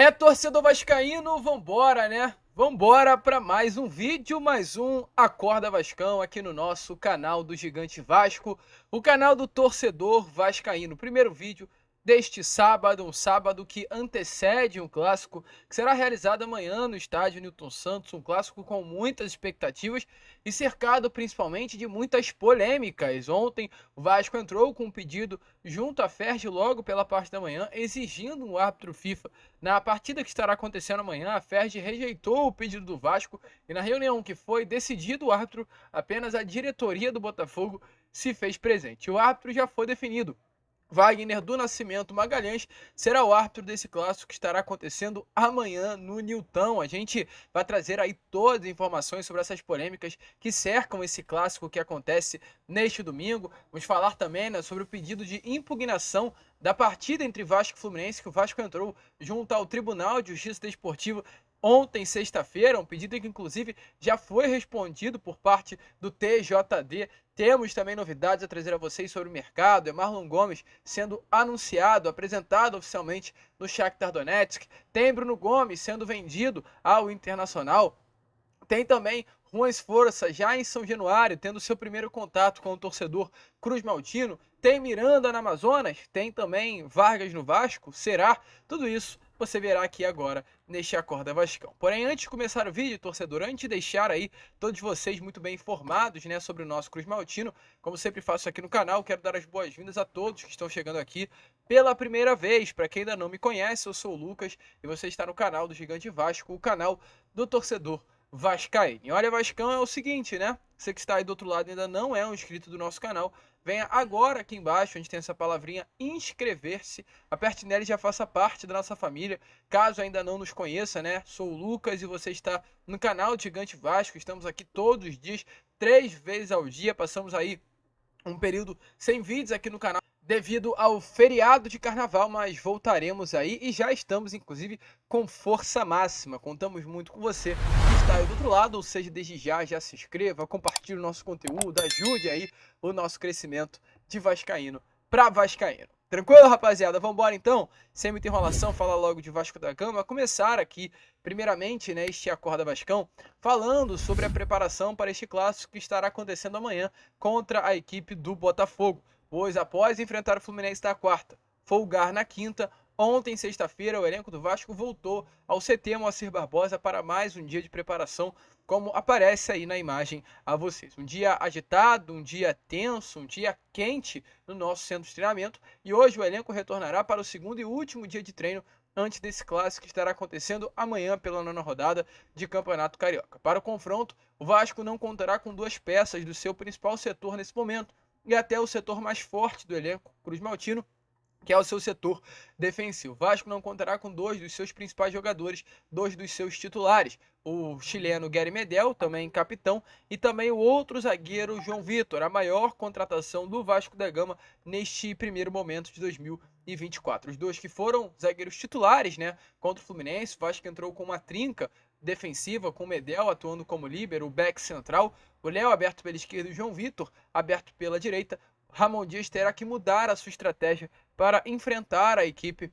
Torcedor vascaíno, vambora, né? Vambora para mais um vídeo, mais um Acorda Vascão aqui no nosso canal do Gigante Vasco, o canal do torcedor vascaíno. Primeiro vídeo deste sábado, um sábado que antecede um clássico que será realizado amanhã no estádio Newton Santos, um clássico com muitas expectativas e cercado principalmente de muitas polêmicas. Ontem o Vasco entrou com um pedido junto à FERJ logo pela parte da manhã, exigindo um árbitro FIFA. Na partida que estará acontecendo amanhã, a FERJ rejeitou o pedido do Vasco e na reunião que foi decidido o árbitro, apenas a diretoria do Botafogo se fez presente. O árbitro já foi definido. Wagner do Nascimento Magalhães será o árbitro desse clássico que estará acontecendo amanhã no Newton. A gente vai trazer aí todas as informações sobre essas polêmicas que cercam esse clássico que acontece neste domingo. Vamos falar também, né, sobre o pedido de impugnação da partida entre Vasco e Fluminense, que o Vasco entrou junto ao Tribunal de Justiça Desportiva ontem, sexta-feira, um pedido que inclusive já foi respondido por parte do TJD. Temos também novidades a trazer a vocês sobre o mercado. É Marlon Gomes sendo anunciado, apresentado oficialmente no Shakhtar Donetsk. Tem Bruno Gomes sendo vendido ao Internacional. Tem também Juan Força já em São Januário, tendo seu primeiro contato com o torcedor Cruz Maltino. Tem Miranda na Amazonas, tem também Vargas no Vasco, será? Tudo isso você verá aqui agora neste Acorda Vascão. Porém, antes de começar o vídeo, torcedor, antes de deixar aí todos vocês muito bem informados, né, sobre o nosso Cruz Maltino, como sempre faço aqui no canal, quero dar as boas-vindas a todos que estão chegando aqui pela primeira vez. Para quem ainda não me conhece, eu sou o Lucas e você está no canal do Gigante Vasco, o canal do torcedor vascaíno. E olha, Vascão, é o seguinte, né? Você que está aí do outro lado e ainda não é um inscrito do nosso canal, venha agora aqui embaixo, onde tem essa palavrinha inscrever-se, aperte nela e já faça parte da nossa família. Caso ainda não nos conheça, né? Sou o Lucas e você está no canal do Gigante Vasco. Estamos aqui todos os dias, 3 vezes ao dia. Passamos aí um período sem vídeos aqui no canal devido ao feriado de carnaval, mas voltaremos aí e já estamos inclusive com força máxima. Contamos muito com você que está aí do outro lado, ou seja, desde já se inscreva, compartilhe o nosso conteúdo, ajude aí o nosso crescimento de vascaíno para vascaíno. Tranquilo, rapaziada? Vamos embora então, sem muita enrolação, falar logo de Vasco da Gama, começar aqui primeiramente, né, este Acorda Vascão, falando sobre a preparação para este clássico que estará acontecendo amanhã contra a equipe do Botafogo. Pois após enfrentar o Fluminense da quarta, folgar na quinta, ontem, sexta-feira, o elenco do Vasco voltou ao CT Moacir Barbosa para mais um dia de preparação, como aparece aí na imagem a vocês. Um dia agitado, um dia tenso, um dia quente no nosso centro de treinamento, e hoje o elenco retornará para o segundo e último dia de treino antes desse clássico que estará acontecendo amanhã pela 9ª rodada de Campeonato Carioca. Para o confronto, o Vasco não contará com duas peças do seu principal setor nesse momento, e até o setor mais forte do elenco, Cruz Maltino, que é o seu setor defensivo. O Vasco não contará com dois dos seus principais jogadores, dois dos seus titulares, o chileno Gary Medel, também capitão, e também o outro zagueiro João Vitor, a maior contratação do Vasco da Gama neste primeiro momento de 2024. Os dois que foram zagueiros titulares, né, contra o Fluminense. O Vasco entrou com uma trinca defensiva, com o Medel atuando como líbero, o back central, o Léo aberto pela esquerda e o João Vitor aberto pela direita. Ramon Dias terá que mudar a sua estratégia para enfrentar a equipe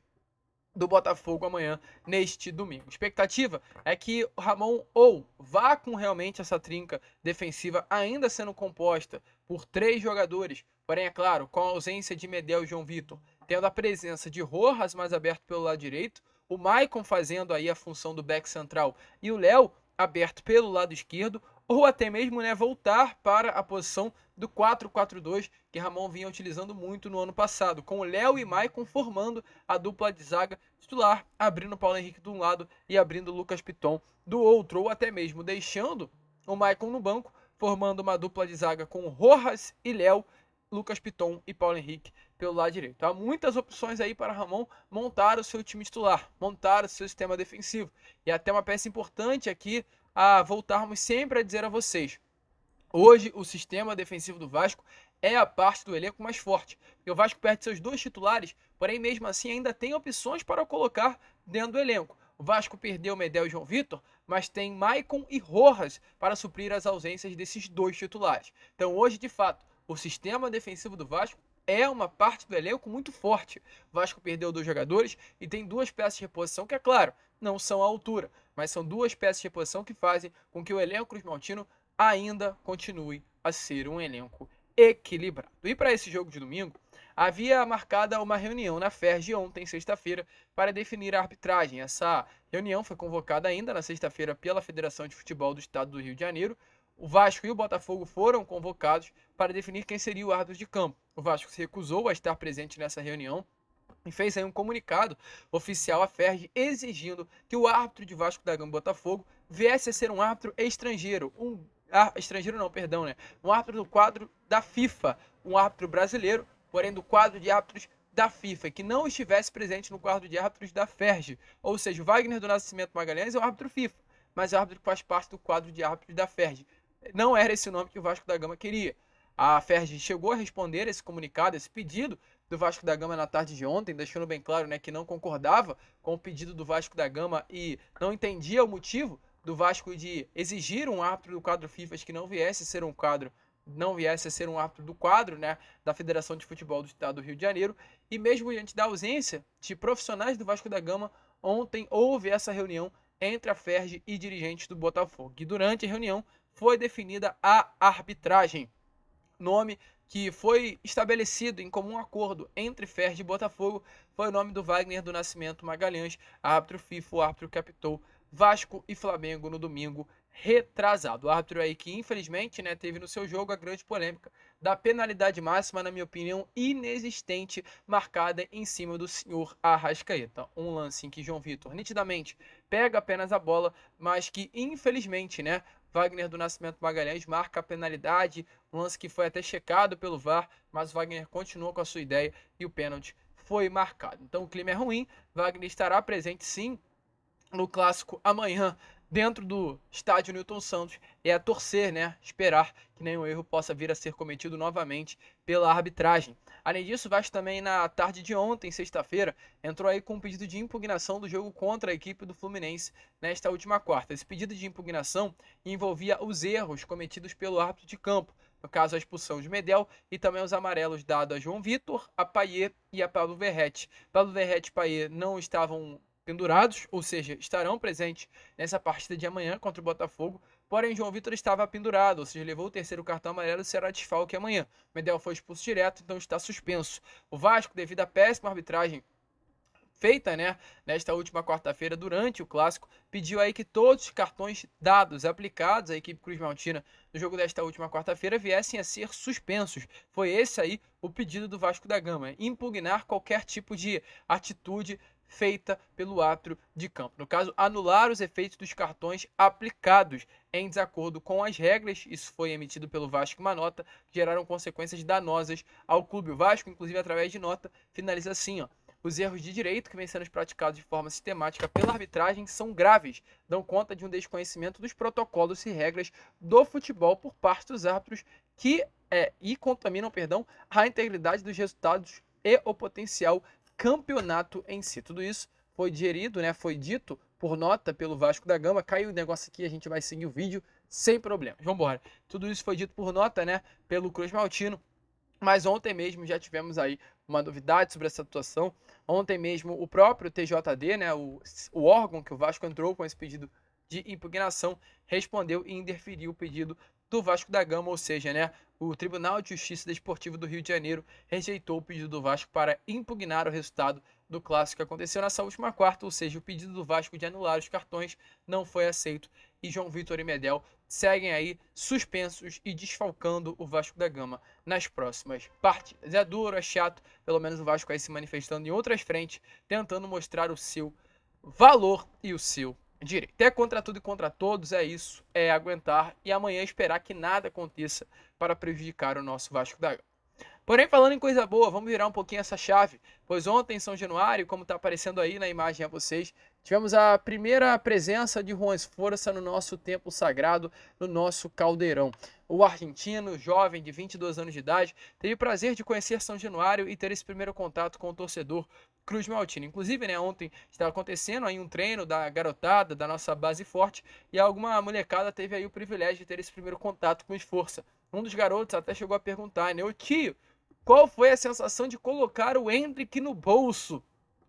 do Botafogo amanhã, neste domingo. Expectativa é que o Ramon ou vá com realmente essa trinca defensiva ainda sendo composta por 3 jogadores, porém, é claro, com a ausência de Medel e João Vitor, tendo a presença de Rojas mais aberto pelo lado direito, o Maicon fazendo aí a função do back central e o Léo aberto pelo lado esquerdo, ou até mesmo, né, voltar para a posição do 4-4-2 que Ramon vinha utilizando muito no ano passado, com o Léo e Maicon formando a dupla de zaga titular, abrindo o Paulo Henrique de um lado e abrindo o Lucas Piton do outro, ou até mesmo deixando o Maicon no banco, formando uma dupla de zaga com Rojas e Léo, Lucas Piton e Paulo Henrique pelo lado direito. Há muitas opções aí para Ramon montar o seu time titular, montar o seu sistema defensivo. E até uma peça importante aqui a voltarmos sempre a dizer a vocês: hoje o sistema defensivo do Vasco é a parte do elenco mais forte. E o Vasco perde seus 2 titulares, porém mesmo assim ainda tem opções para colocar dentro do elenco. O Vasco perdeu Medel e João Vitor, mas tem Maicon e Rojas para suprir as ausências desses 2 titulares. Então hoje, de fato, o sistema defensivo do Vasco é uma parte do elenco muito forte. O Vasco perdeu 2 jogadores e tem 2 peças de reposição que, é claro, não são à altura, mas são 2 peças de reposição que fazem com que o elenco cruzmaltino ainda continue a ser um elenco equilibrado. E para esse jogo de domingo, havia marcada uma reunião na FERJ ontem, sexta-feira, para definir a arbitragem. Essa reunião foi convocada ainda na sexta-feira pela Federação de Futebol do Estado do Rio de Janeiro. O Vasco e o Botafogo foram convocados para definir quem seria o árbitro de campo. O Vasco se recusou a estar presente nessa reunião e fez aí um comunicado oficial à FERJ exigindo que o árbitro de Vasco da Gama e Botafogo viesse a ser um árbitro estrangeiro, um árbitro do quadro da FIFA, um árbitro brasileiro, porém do quadro de árbitros da FIFA, que não estivesse presente no quadro de árbitros da FERJ. Ou seja, o Wagner do Nascimento Magalhães é o árbitro FIFA, mas é o árbitro que faz parte do quadro de árbitros da FERJ. Não era esse o nome que o Vasco da Gama queria. A FERJ chegou a responder esse comunicado, esse pedido do Vasco da Gama na tarde de ontem, deixando bem claro, né, que não concordava com o pedido do Vasco da Gama e não entendia o motivo do Vasco de exigir um árbitro do quadro FIFA que não viesse a ser um árbitro do quadro, né, da Federação de Futebol do Estado do Rio de Janeiro. E mesmo diante da ausência de profissionais do Vasco da Gama, ontem houve essa reunião entre a FERJ e dirigentes do Botafogo. E durante a reunião foi definida a arbitragem, nome que foi estabelecido em comum acordo entre FERJ e Botafogo foi o nome do Wagner do Nascimento Magalhães, árbitro FIFA, o árbitro que apitou Vasco e Flamengo no domingo retrasado. O árbitro aí que infelizmente, né, teve no seu jogo a grande polêmica da penalidade máxima, na minha opinião, inexistente, marcada em cima do senhor Arrascaeta. Um lance em que João Vitor nitidamente pega apenas a bola, mas que infelizmente, né, Wagner do Nascimento Magalhães marca a penalidade, um lance que foi até checado pelo VAR, mas o Wagner continuou com a sua ideia e o pênalti foi marcado. Então o clima é ruim, Wagner estará presente sim no clássico amanhã dentro do estádio Newton Santos. É a torcer, né, esperar que nenhum erro possa vir a ser cometido novamente pela arbitragem. Além disso, o Vasco também na tarde de ontem, sexta-feira, entrou aí com um pedido de impugnação do jogo contra a equipe do Fluminense nesta última quarta. Esse pedido de impugnação envolvia os erros cometidos pelo árbitro de campo, no caso a expulsão de Medel e também os amarelos dados a João Vitor, a Payet e a Pablo Verrete. Pablo Verrete e Payet não estavam pendurados, ou seja, estarão presentes nessa partida de amanhã contra o Botafogo, porém João Vitor estava pendurado, ou seja, levou o terceiro cartão amarelo e será desfalque amanhã. Medel foi expulso direto, então está suspenso. O Vasco, devido à péssima arbitragem feita, né, nesta última quarta-feira durante o clássico, pediu aí que todos os cartões dados, aplicados à equipe cruzmaltina no jogo desta última quarta-feira viessem a ser suspensos. Foi esse aí o pedido do Vasco da Gama, impugnar qualquer tipo de atitude feita pelo árbitro de campo. No caso, anular os efeitos dos cartões aplicados em desacordo com as regras. Isso foi emitido pelo Vasco, uma nota que geraram consequências danosas ao clube. O Vasco, inclusive, através de nota, finaliza assim, ó: os erros de direito que vêm sendo praticados de forma sistemática pela arbitragem são graves, dão conta de um desconhecimento dos protocolos e regras do futebol por parte dos árbitros e contaminam, a integridade dos resultados e o potencial campeonato em si. Tudo isso foi digerido, né, foi dito por nota pelo Vasco da Gama. Caiu o negócio aqui, a gente vai seguir o vídeo sem problemas. Vamos embora. Tudo isso foi dito por nota, né, pelo Cruzmaltino. Mas ontem mesmo já tivemos aí uma novidade sobre essa situação. Ontem mesmo o próprio TJD, né, o órgão que o Vasco entrou com esse pedido de impugnação, respondeu e indeferiu o pedido do Vasco da Gama, ou seja, né, o Tribunal de Justiça Desportiva do Rio de Janeiro rejeitou o pedido do Vasco para impugnar o resultado do clássico que aconteceu nessa última quarta, ou seja, o pedido do Vasco de anular os cartões não foi aceito e João Vitor e Medel seguem aí suspensos e desfalcando o Vasco da Gama nas próximas partidas. É duro, é chato, pelo menos o Vasco aí se manifestando em outras frentes, tentando mostrar o seu valor e o seu direito. É contra tudo e contra todos, é isso, é aguentar e amanhã esperar que nada aconteça para prejudicar o nosso Vasco da Gama. Porém, falando em coisa boa, vamos virar um pouquinho essa chave, pois ontem em São Januário, como está aparecendo aí na imagem a vocês, tivemos a primeira presença de Juan Esforça no nosso templo sagrado, no nosso caldeirão. O argentino, jovem de 22 anos de idade, teve o prazer de conhecer São Januário e ter esse primeiro contato com o torcedor cruzmaltino. Inclusive, né, ontem estava acontecendo aí um treino da garotada da nossa base forte e alguma molecada teve aí o privilégio de ter esse primeiro contato com o Esforça. Um dos garotos até chegou a perguntar, né, ô tio, qual foi a sensação de colocar o Endrick no bolso?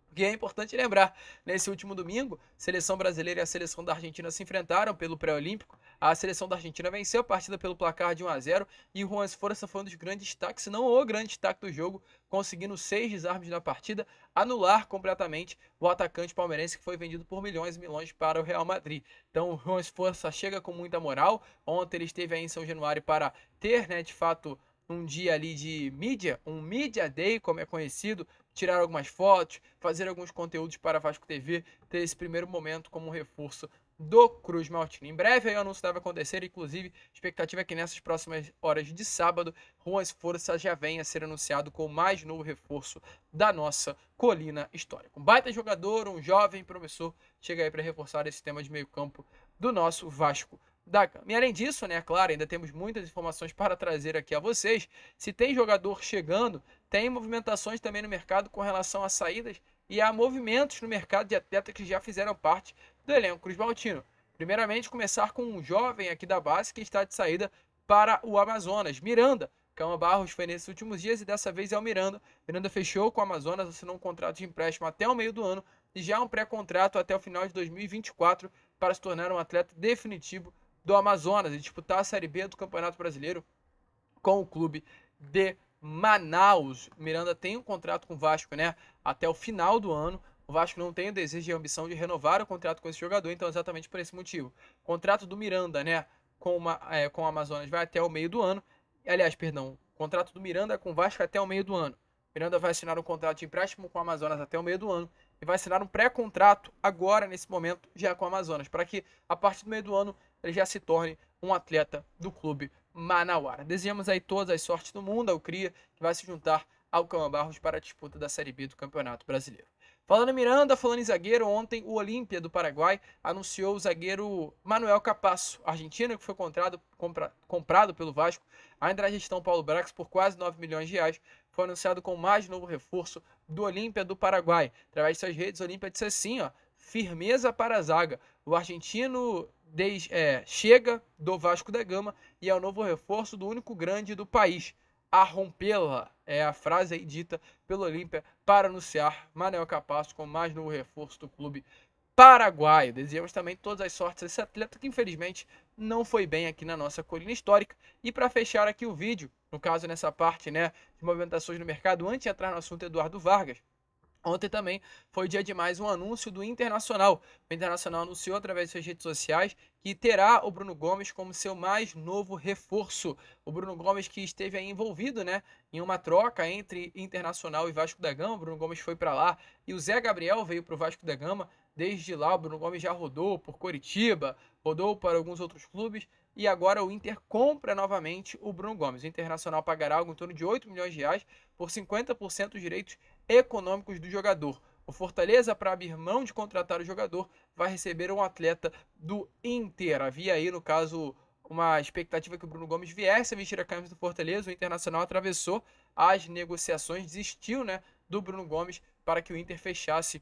Porque é importante lembrar, nesse último domingo, a seleção brasileira e a seleção da Argentina se enfrentaram pelo pré-olímpico. A seleção da Argentina venceu a partida pelo placar de 1-0 e o Juan Esforça foi um dos grandes destaques, se não o grande destaque do jogo, conseguindo 6 desarmes na partida, anular completamente o atacante palmeirense que foi vendido por milhões e milhões para o Real Madrid. Então o Juan Esforça chega com muita moral. Ontem ele esteve aí em São Januário para ter, né, de fato, um dia ali de mídia, um Media Day, como é conhecido, tirar algumas fotos, fazer alguns conteúdos para a Vasco TV, ter esse primeiro momento como um reforço do Cruz Maltino. Em breve aí o anúncio deve acontecer, inclusive a expectativa é que nessas próximas horas de sábado, Juan Esforça já venha a ser anunciado como mais novo reforço da nossa colina histórica. Um baita jogador, um jovem promissor, chega aí para reforçar esse tema de meio campo do nosso Vasco da Gama. E além disso, né, claro, ainda temos muitas informações para trazer aqui a vocês. Se tem jogador chegando, tem movimentações também no mercado com relação a saídas e há movimentos no mercado de atletas que já fizeram parte do elenco Cruz Maltino. Primeiramente, começar com um jovem aqui da base que está de saída para o Amazonas, Miranda. Calma Barros foi nesses últimos dias e dessa vez é o Miranda. Miranda fechou com o Amazonas, assinou um contrato de empréstimo até o meio do ano e já um pré-contrato até o final de 2024 para se tornar um atleta definitivo do Amazonas e disputar a Série B do Campeonato Brasileiro com o clube de Manaus. Miranda tem um contrato com o Vasco, né, até o final do ano. O Vasco não tem o desejo e a ambição de renovar o contrato com esse jogador, então exatamente por esse motivo. O contrato do Miranda, né, com o Amazonas vai até o meio do ano. Aliás, perdão, o contrato do Miranda com o Vasco até o meio do ano. Miranda vai assinar um contrato de empréstimo com o Amazonas até o meio do ano e vai assinar um pré-contrato agora, nesse momento, já com o Amazonas, para que a partir do meio do ano ele já se torne um atleta do clube manauara. Desejamos aí todas as sortes do mundo ao Cria, que vai se juntar ao Calma Barros para a disputa da Série B do Campeonato Brasileiro. Falando em Miranda, falando em zagueiro, ontem o Olímpia do Paraguai anunciou o zagueiro Manuel Capasso, argentino, que foi comprado pelo Vasco, ainda na gestão Paulo Brax, por quase 9 milhões de reais. Foi anunciado como mais novo reforço do Olímpia do Paraguai. Através de suas redes, o Olímpia disse assim, ó, firmeza para a zaga. O argentino chega do Vasco da Gama e é o novo reforço do único grande do país. A rompê-la é a frase aí dita pelo Olímpia para anunciar Manuel Capasso como mais novo reforço do clube paraguaio. Desejamos também todas as sortes a esse atleta que infelizmente não foi bem aqui na nossa colina histórica. E para fechar aqui o vídeo, no caso nessa parte, né, de movimentações no mercado, antes de entrar no assunto Eduardo Vargas, ontem também foi dia de mais um anúncio do Internacional. O Internacional anunciou através de suas redes sociais que terá o Bruno Gomes como seu mais novo reforço. O Bruno Gomes que esteve aí envolvido, né, em uma troca entre Internacional e Vasco da Gama. O Bruno Gomes foi para lá e o Zé Gabriel veio para o Vasco da Gama. Desde lá o Bruno Gomes já rodou por Coritiba, rodou para alguns outros clubes e agora o Inter compra novamente o Bruno Gomes. O Internacional pagará algo em torno de 8 milhões de reais por 50% dos direitos econômicos do jogador. O Fortaleza, para abrir mão de contratar o jogador, vai receber um atleta do Inter. Havia aí, no caso, uma expectativa que o Bruno Gomes viesse a vestir a camisa do Fortaleza. O Internacional atravessou as negociações, desistiu, né, do Bruno Gomes para que o Inter fechasse.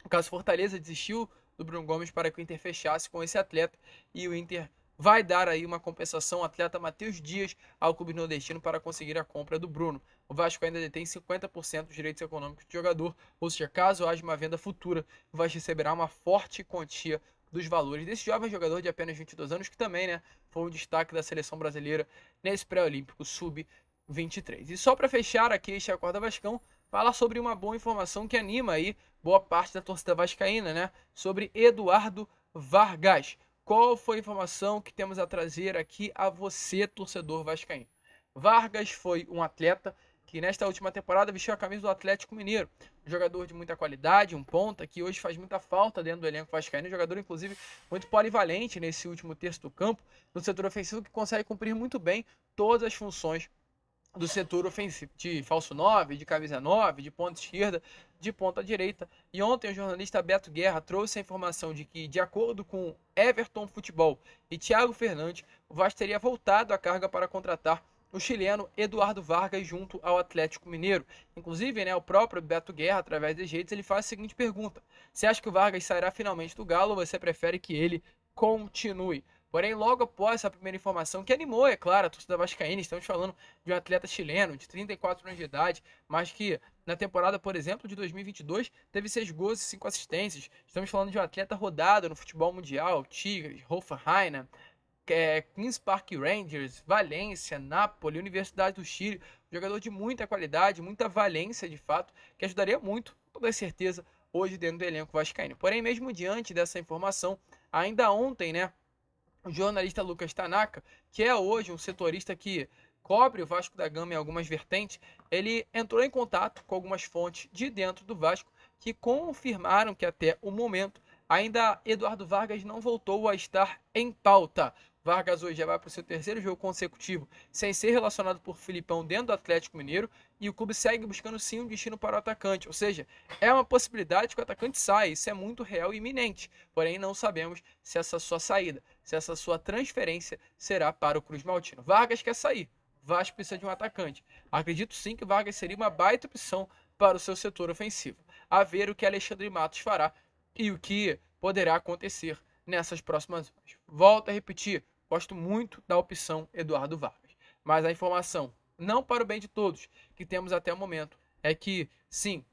No caso, Fortaleza desistiu do Bruno Gomes para que o Inter fechasse com esse atleta e o Inter vai dar aí uma compensação ao atleta Matheus Dias ao clube nordestino para conseguir a compra do Bruno. O Vasco ainda detém 50% dos direitos econômicos do jogador, ou seja, caso haja uma venda futura, o Vasco receberá uma forte quantia dos valores desse jovem jogador de apenas 22 anos, que também, né, foi um destaque da seleção brasileira nesse pré-olímpico sub-23. E só para fechar aqui este Acorda Vascão, falar sobre uma boa informação que anima aí boa parte da torcida vascaína, né, sobre Eduardo Vargas. Qual foi a informação que temos a trazer aqui a você, torcedor vascaíno? Vargas foi um atleta que nesta última temporada vestiu a camisa do Atlético Mineiro. Um jogador de muita qualidade, um ponta que hoje faz muita falta dentro do elenco vascaíno. Um jogador, inclusive, muito polivalente nesse último terço do campo, no setor ofensivo, que consegue cumprir muito bem todas as funções do setor ofensivo, de falso 9, de camisa 9, de ponta esquerda, de ponta direita. E ontem o jornalista Beto Guerra trouxe a informação de que, de acordo com Everton Futebol e Thiago Fernandes, o Vasco teria voltado à carga para contratar o chileno Eduardo Vargas junto ao Atlético Mineiro. Inclusive, né, o próprio Beto Guerra, através das redes, ele faz a seguinte pergunta: você acha que o Vargas sairá finalmente do Galo ou você prefere que ele continue? Porém, logo após essa primeira informação, que animou, é claro, a torcida vascaína, estamos falando de um atleta chileno de 34 anos de idade, mas que na temporada, por exemplo, de 2022, teve 6 gols e 5 assistências. Estamos falando de um atleta rodado no futebol mundial, Tigres, Hoffenheim, Queens Park Rangers, Valência, Napoli, Universidade do Chile, jogador de muita qualidade, muita valência de fato, que ajudaria muito, com toda certeza, hoje dentro do elenco vascaíno. Porém, mesmo diante dessa informação, ainda ontem, né, o jornalista Lucas Tanaka, que é hoje um setorista que cobre o Vasco da Gama em algumas vertentes, ele entrou em contato com algumas fontes de dentro do Vasco que confirmaram que até o momento ainda Eduardo Vargas não voltou a estar em pauta. Vargas hoje já vai para o seu terceiro jogo consecutivo sem ser relacionado por Filipão dentro do Atlético Mineiro e o clube segue buscando sim um destino para o atacante, ou seja, é uma possibilidade que o atacante saia, isso é muito real e iminente, porém não sabemos se essa sua saída, se essa sua transferência será para o Cruz Maltino. Vargas quer sair, Vasco precisa de um atacante. Acredito sim que Vargas seria uma baita opção para o seu setor ofensivo. A ver o que Alexandre Matos fará e o que poderá acontecer nessas próximas horas. Volto a repetir, gosto muito da opção Eduardo Vargas. Mas a informação, não para o bem de todos, que temos até o momento, é que, sim,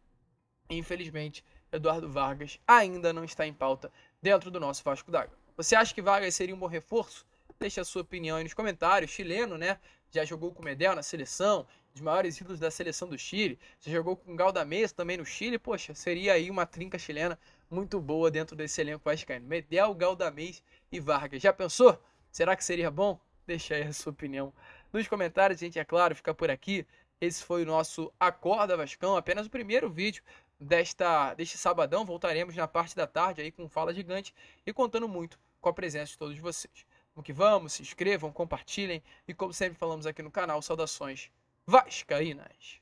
infelizmente, Eduardo Vargas ainda não está em pauta dentro do nosso Vasco da Gama. Você acha que Vargas seria um bom reforço? Deixe a sua opinião aí nos comentários. Chileno, né? Já jogou com o Medel na seleção, dos maiores ídolos da seleção do Chile. Já jogou com o Galdamés também no Chile. Poxa, seria aí uma trinca chilena muito boa dentro desse elenco vascaíno. Medel, Galdamés e Vargas. Já pensou? Será que seria bom? Deixa aí a sua opinião nos comentários. Gente, é claro, fica por aqui. Esse foi o nosso Acorda Vascão, apenas o primeiro vídeo deste sabadão. Voltaremos na parte da tarde aí com Fala Gigante e contando muito com a presença de todos vocês. Vamos que vamos, se inscrevam, compartilhem e como sempre falamos aqui no canal, saudações vascaínas.